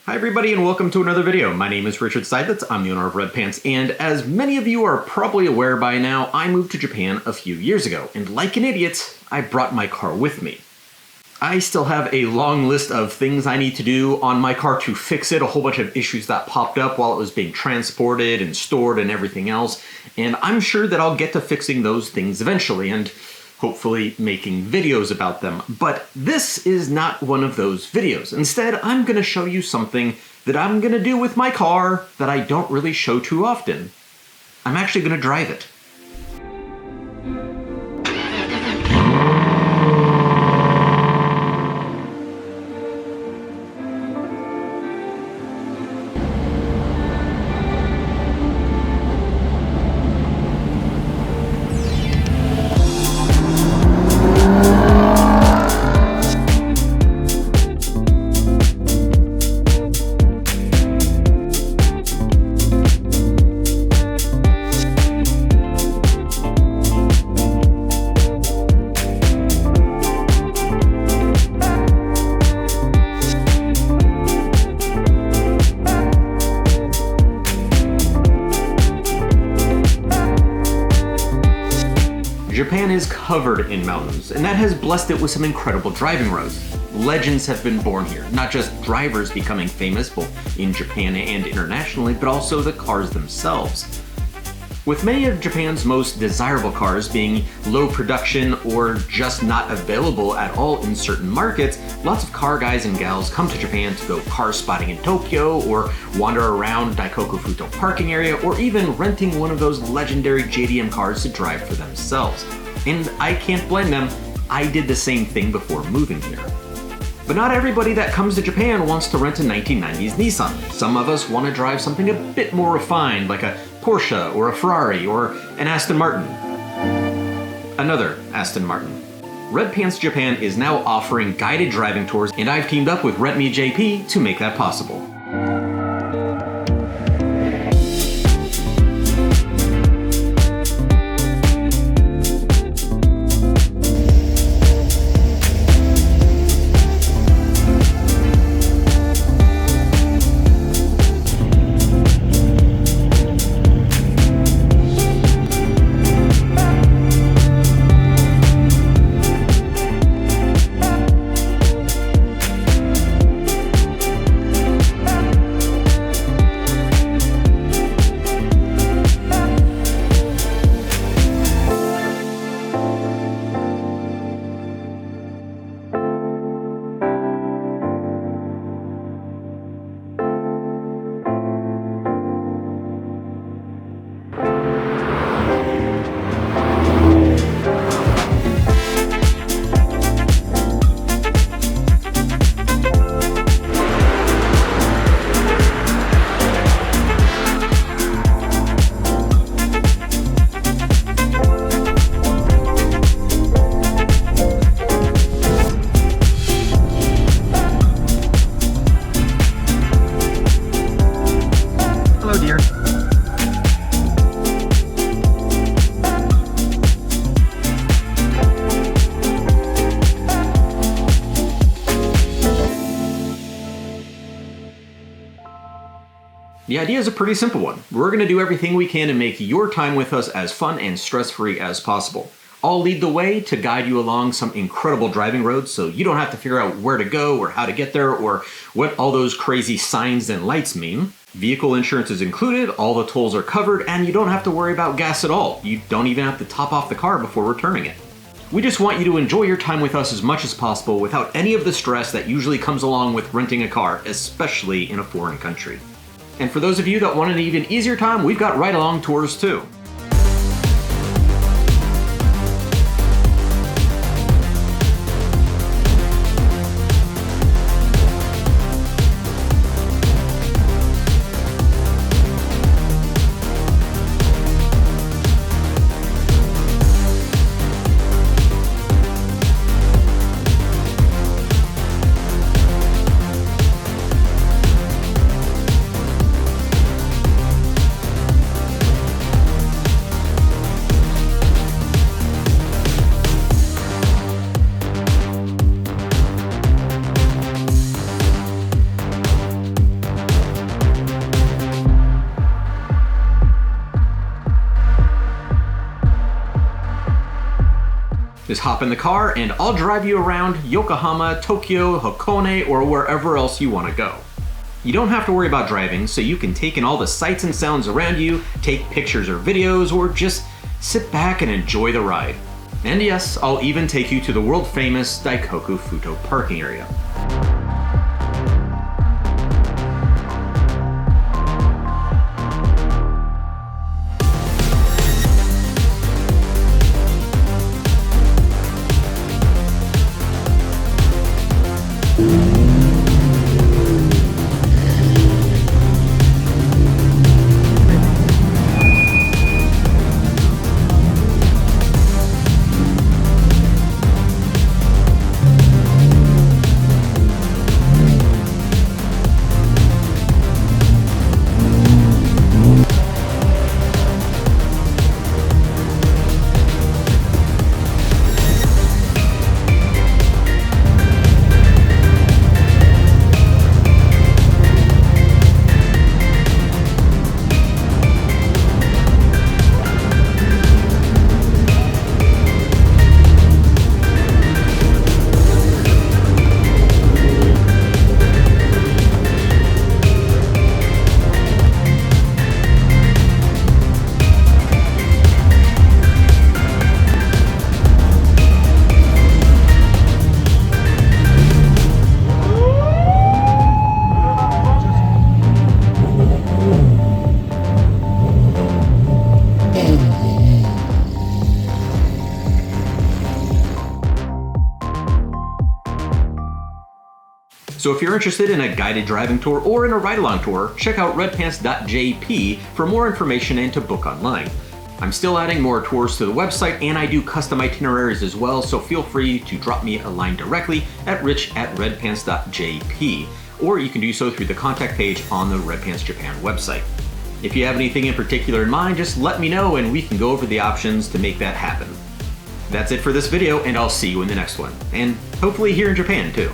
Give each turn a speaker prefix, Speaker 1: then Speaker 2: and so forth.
Speaker 1: Hi everybody and welcome to another video. My name is Richard Seidlitz, I'm the owner of Redpants, and as many of you are probably aware by now, I moved to Japan a few years ago, and like an idiot, I brought my car with me. I still have a long list of things I need to do on my car to fix it, a whole bunch of issues that popped up while it was being transported and stored and everything else, and I'm sure that I'll get to fixing those things eventually, and hopefully making videos about them. But this is not one of those videos. Instead, I'm going to show you something that I'm going to do with my car that I don't really show too often. I'm actually going to drive it. Japan is covered in mountains, and that has blessed it with some incredible driving roads. Legends have been born here, not just drivers becoming famous both in Japan and internationally, but also the cars themselves. With many of Japan's most desirable cars being low production or just not available at all in certain markets, lots of car guys and gals come to Japan to go car spotting in Tokyo or wander around Daikoku Futo parking area or even renting one of those legendary JDM cars to drive for themselves. And I can't blame them, I did the same thing before moving here. But not everybody that comes to Japan wants to rent a 1990s Nissan. Some of us want to drive something a bit more refined, like a Porsche or a Ferrari or an Aston Martin. Another Aston Martin. Redpants Japan is now offering guided driving tours, and I've teamed up with RentMeJP to make that possible. The idea is a pretty simple one. We're going to do everything we can to make your time with us as fun and stress-free as possible. I'll lead the way to guide you along some incredible driving roads so you don't have to figure out where to go or how to get there or what all those crazy signs and lights mean. Vehicle insurance is included, all the tolls are covered, and you don't have to worry about gas at all. You don't even have to top off the car before returning it. We just want you to enjoy your time with us as much as possible without any of the stress that usually comes along with renting a car, especially in a foreign country. And for those of you that want an even easier time, we've got ride-along tours too. hop in the car and I'll drive you around Yokohama, Tokyo, Hakone, or wherever else you want to go. You don't have to worry about driving, so you can take in all the sights and sounds around you, take pictures or videos, or just sit back and enjoy the ride. And yes, I'll even take you to the world famous Daikoku Futo parking area. So if you're interested in a guided driving tour or in a ride-along tour, check out Redpants.jp for more information and to book online. I'm still adding more tours to the website, and I do custom itineraries as well, so feel free to drop me a line directly at rich@redpants.jp, or you can do so through the contact page on the Redpants Japan website. If you have anything in particular in mind, just let me know and we can go over the options to make that happen. That's it for this video, and I'll see you in the next one, and hopefully here in Japan too.